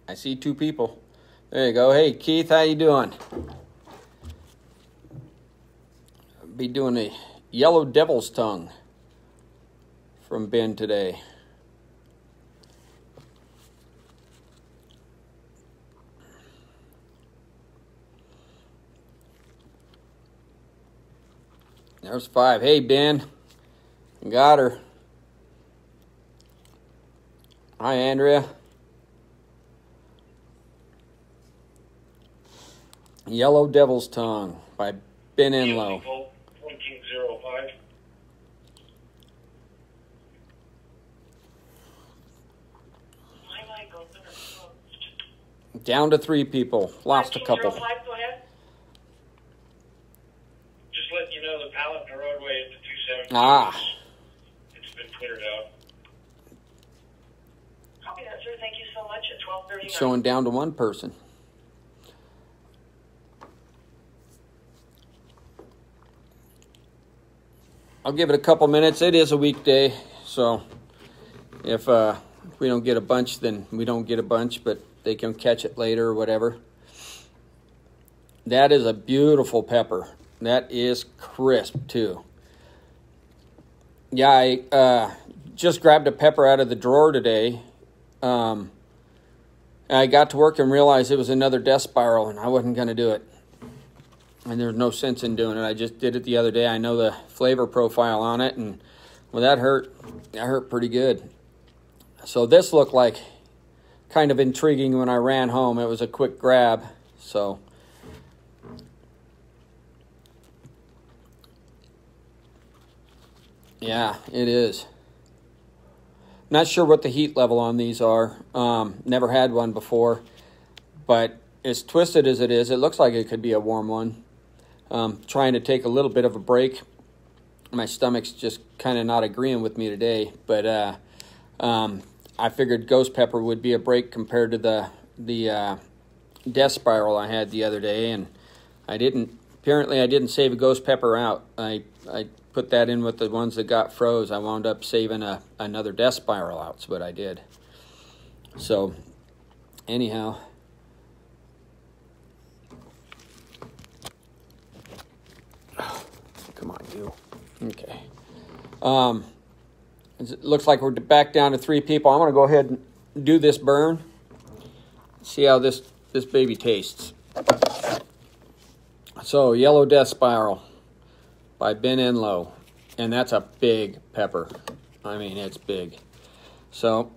I see two people. There you go. Hey, Keith, how you doing? Be doing a yellow devil's tongue from Ben today. There's 5. Hey, Ben. Got her. Hi, Andrea. Yellow Devil's Tongue by Ben Enloe. 1405. Down to 3 people. Lost a couple. 1405, go ahead. Just letting you know the pallet in the roadway at the 270. It's been cleared out. Copy that, sir. Thank you so much. At 12:39. Showing down to 1 person. I'll give it a couple minutes. It is a weekday, so if we don't get a bunch, then we don't get a bunch, but they can catch it later or whatever. That is a beautiful pepper. That is crisp, too. Yeah, I just grabbed a pepper out of the drawer today. I got to work and realized it was another death spiral, and I wasn't going to do it. And there's no sense in doing it. I just did it the other day. I know the flavor profile on it, and well, that hurt pretty good. So this looked like kind of intriguing when I ran home. It was a quick grab, so yeah, it is. Not sure what the heat level on these are. Never had one before, but as twisted as it is, it looks like it could be a warm one. Trying to take a little bit of a break. My stomach's just kind of not agreeing with me today, but I figured ghost pepper would be a break compared to the death spiral I had the other day, and apparently I didn't save a ghost pepper out. I put that in with the ones that got froze. I wound up saving another death spiral out. That's what I did. So anyhow, come on, you. Okay. It looks like we're back down to 3 people. I'm going to go ahead and do this burn. See how this baby tastes. So, Yellow Death Spiral by Ben Enloe. And that's a big pepper. I mean, it's big. So,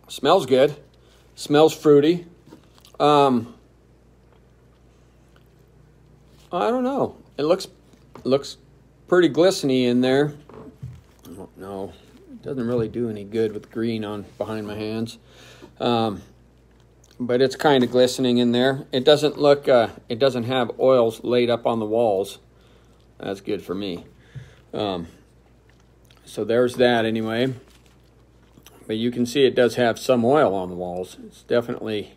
smells good. Smells fruity. I don't know. It looks pretty glistening in there. I don't know. It doesn't really do any good with green on behind my hands. But it's kind of glistening in there. It doesn't look. It doesn't have oils laid up on the walls. That's good for me. So there's that anyway. But you can see it does have some oil on the walls. It's definitely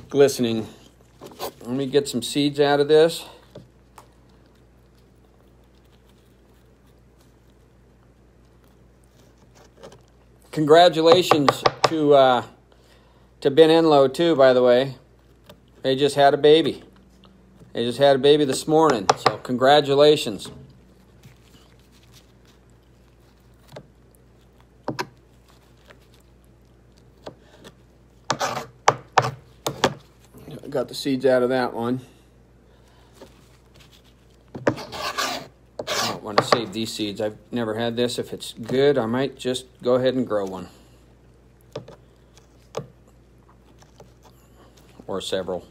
glistening. Let me get some seeds out of this. Congratulations to Ben Enloe too, by the way. They just had a baby. They just had a baby this morning, so congratulations. Got the seeds out of that one. I don't want to save these seeds. I've never had this. If it's good, I might just go ahead and grow one. Or several.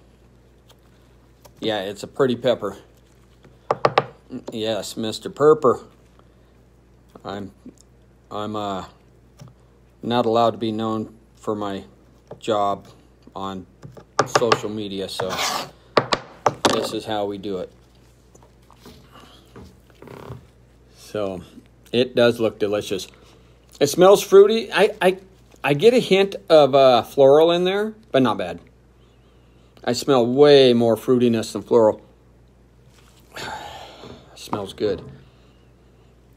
Yeah, it's a pretty pepper. Yes, Mr. Purper. I'm not allowed to be known for my job on social media, so this is how we do it. So it does look delicious. It smells fruity. I get a hint of floral in there, but not bad. I smell way more fruitiness than floral. Smells good.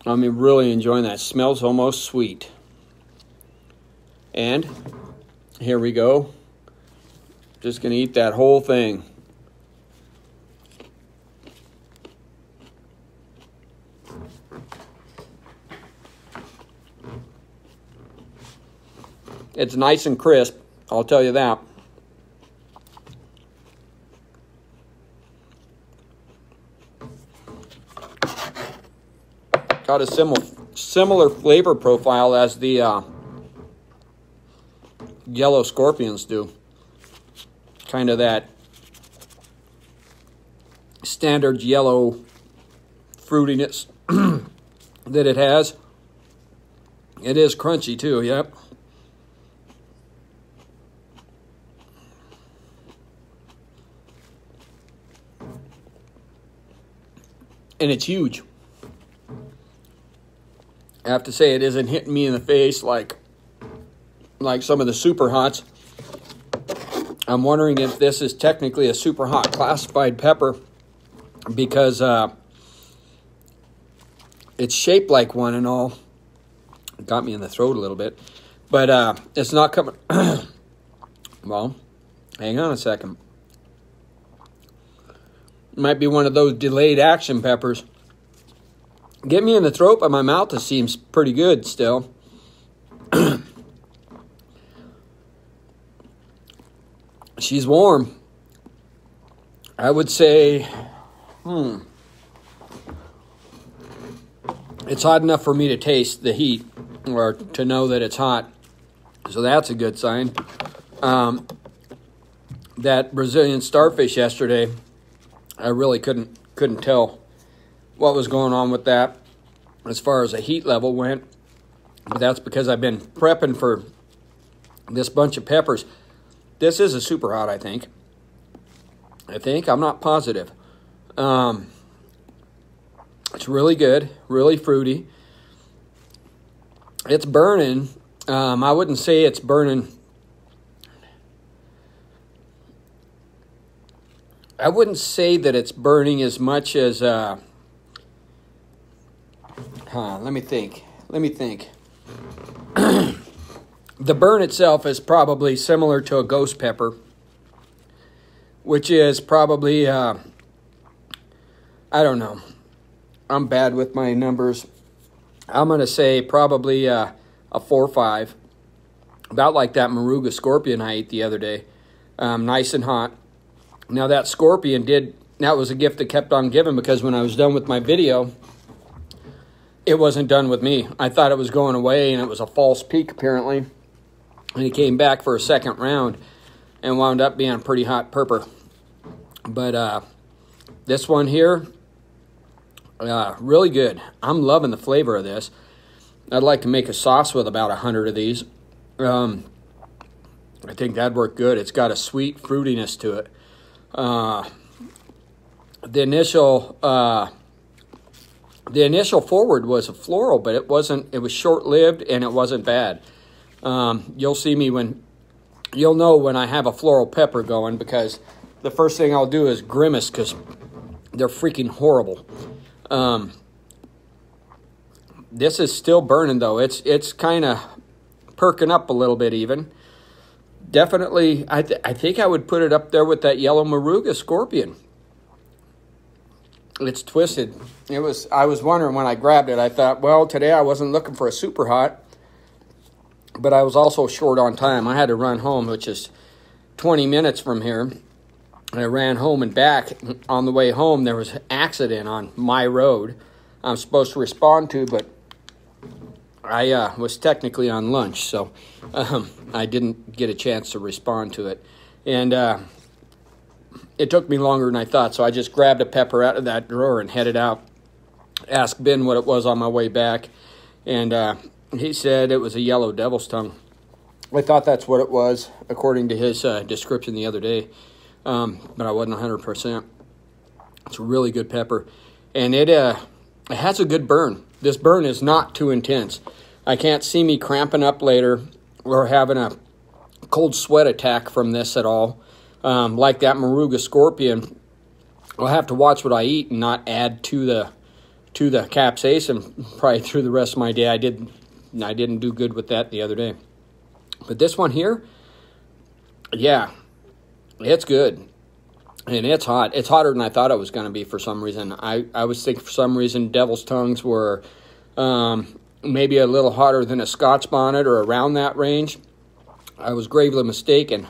I mean, really enjoying that. Smells almost sweet. And here we go. Just going to eat that whole thing. It's nice and crisp, I'll tell you that. Got a similar flavor profile as the yellow scorpions do. Kind of that standard yellow fruitiness that it has. It is crunchy too, yep. And it's huge. I have to say, it isn't hitting me in the face like some of the super hots. I'm wondering if this is technically a super hot classified pepper, because it's shaped like one and all. It got me in the throat a little bit, but it's not coming. Well, hang on a second. Might be one of those delayed action peppers. Get me in the throat, but my mouth seems pretty good still. She's warm. I would say, it's hot enough for me to taste the heat, or to know that it's hot. So that's a good sign. That Brazilian starfish yesterday, I really couldn't tell what was going on with that as far as the heat level went. But that's because I've been prepping for this bunch of peppers. This is a super hot, I think. I'm not positive. It's really good, really fruity. It's burning. I wouldn't say it's burning. I wouldn't say that it's burning as much as, let me think. The burn itself is probably similar to a ghost pepper, which is probably, I don't know. I'm bad with my numbers. I'm going to say probably a 4 or 5. About like that Moruga scorpion I ate the other day. Nice and hot. Now that scorpion that was a gift that kept on giving, because when I was done with my video, it wasn't done with me. I thought it was going away, and it was a false peak apparently. And he came back for a second round and wound up being a pretty hot pepper. But this one here, really good. I'm loving the flavor of this. I'd like to make a sauce with about 100 of these. I think that'd work good. It's got a sweet fruitiness to it. The initial forward was a floral, but it was short-lived, and it wasn't bad. You'll see me you'll know when I have a floral pepper going, because the first thing I'll do is grimace, because they're freaking horrible. This is still burning though. It's kind of perking up a little bit even. Definitely, I think I would put it up there with that yellow Moruga scorpion. It's twisted. I was wondering when I grabbed it, I thought, well, today I wasn't looking for a super hot, but I was also short on time. I had to run home, which is 20 minutes from here. And I ran home and back. On the way home, there was an accident on my road I'm supposed to respond to, but I was technically on lunch, so I didn't get a chance to respond to it. And it took me longer than I thought, so I just grabbed a pepper out of that drawer and headed out. Asked Ben what it was on my way back, and he said it was a yellow devil's tongue. I thought that's what it was, according to his description the other day, but I wasn't 100%. It's a really good pepper, and it has a good burn. This burn is not too intense. I can't see me cramping up later or having a cold sweat attack from this at all. Like that Moruga scorpion, I'll have to watch what I eat and not add to to the capsaicin probably through the rest of my day. I didn't do good with that the other day. But this one here, yeah, it's good. And it's hot. It's hotter than I thought it was going to be for some reason. I was thinking for some reason devil's tongues were maybe a little hotter than a Scotch bonnet or around that range. I was gravely mistaken.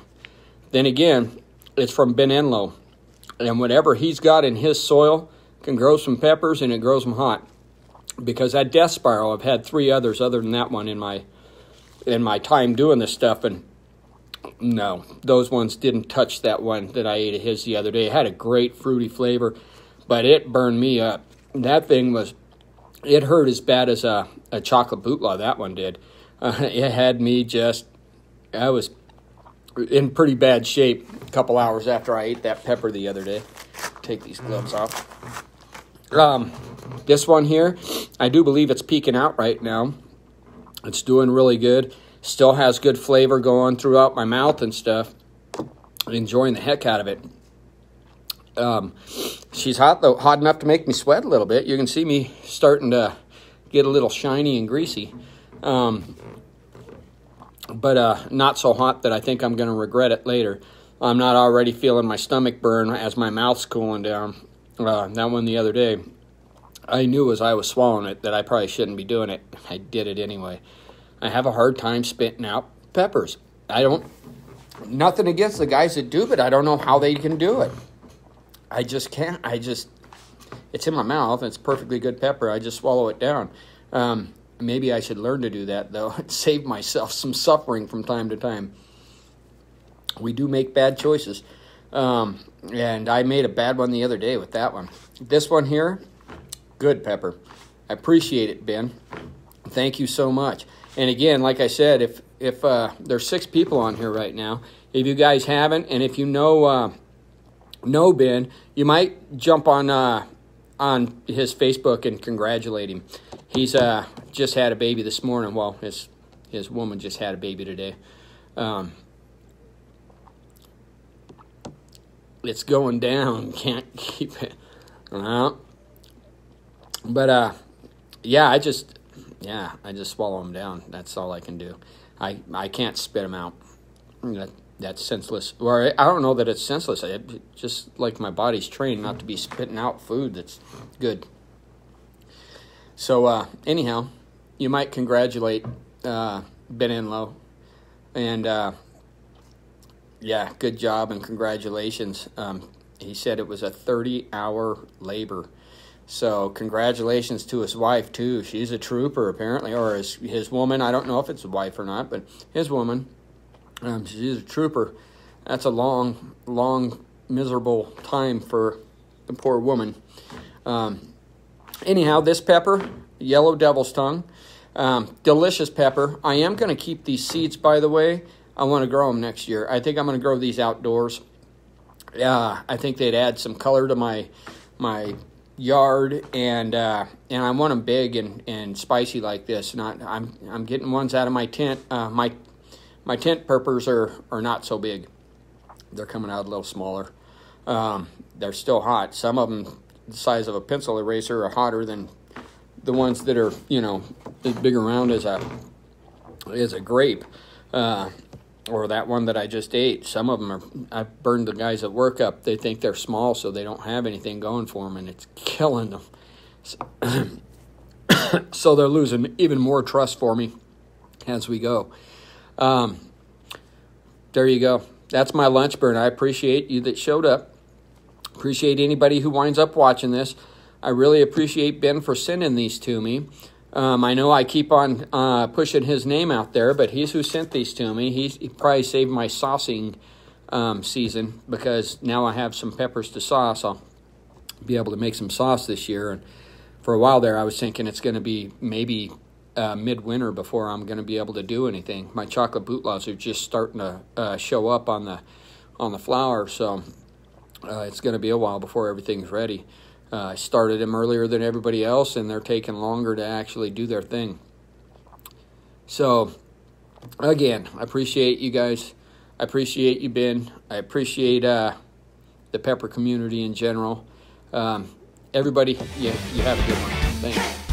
Then again, it's from Ben Enloe. And whatever he's got in his soil can grow some peppers, and it grows them hot. Because that Death Spiral, I've had 3 others other than that one in my time doing this stuff, and no, those ones didn't touch that one that I ate of his the other day. It had a great fruity flavor, but it burned me up. That thing it hurt as bad as a chocolate bootlaw, that one did. It had me I was in pretty bad shape a couple hours after I ate that pepper the other day. Take these gloves off. This one here, I do believe it's peaking out right now. It's doing really good. Still has good flavor going throughout my mouth and stuff. Enjoying the heck out of it. She's hot, though, hot enough to make me sweat a little bit. You can see me starting to get a little shiny and greasy. But not so hot that I think I'm going to regret it later. I'm not already feeling my stomach burn as my mouth's cooling down. That one the other day, I knew as I was swallowing it that I probably shouldn't be doing it. I did it anyway. I have a hard time spitting out peppers. Nothing against the guys that do, but I don't know how they can do it. I just can't. It's in my mouth. It's perfectly good pepper. I just swallow it down. Maybe I should learn to do that, though. It saved myself some suffering from time to time. We do make bad choices. And I made a bad one the other day with that one. This one here, good pepper. I appreciate it, Ben. Thank you so much. And again, like I said, if there's 6 people on here right now, if you guys haven't, and if you know Ben, you might jump on his Facebook and congratulate him. He's just had a baby this morning. Well, his woman just had a baby today. It's going down. Can't keep it. But yeah, I just swallow them down. That's all I can do. I can't spit them out. That's senseless. Or I don't know that it's senseless. Just like my body's trained not to be spitting out food that's good. So anyhow, you might congratulate Ben Enloe. And yeah, good job and congratulations. He said it was a 30-hour labor. So congratulations to his wife, too. She's a trooper, apparently, or his woman. I don't know if it's a wife or not, but his woman, she's a trooper. That's a long, miserable time for the poor woman. Anyhow, this pepper, yellow devil's tongue, delicious pepper. I am going to keep these seeds, by the way. I want to grow them next year. I think I'm going to grow these outdoors. I think they'd add some color to my yard, and I want them big and spicy like this. And I'm getting ones out of my tent. My tent peppers are not so big. They're coming out a little smaller. They're still hot. Some of them, the size of a pencil eraser, are hotter than the ones that are, as big around as a grape. Or that one that I just ate. Some of them I've burned the guys at work up. They think they're small, so they don't have anything going for them, and it's killing them. So they're losing even more trust for me as we go. There you go. That's my lunch burn. I appreciate you that showed up. Appreciate anybody who winds up watching this. I really appreciate Ben for sending these to me. I know I keep on pushing his name out there, but he's who sent these to me. He probably saved my saucing season, because now I have some peppers to sauce. I'll be able to make some sauce this year. And for a while there, I was thinking it's going to be maybe midwinter before I'm going to be able to do anything. My chocolate bootlaws are just starting to show up on the flower, so it's going to be a while before everything's ready. I started them earlier than everybody else, and they're taking longer to actually do their thing. So, again, I appreciate you guys. I appreciate you, Ben. I appreciate the pepper community in general. Everybody, you have a good one. Thanks.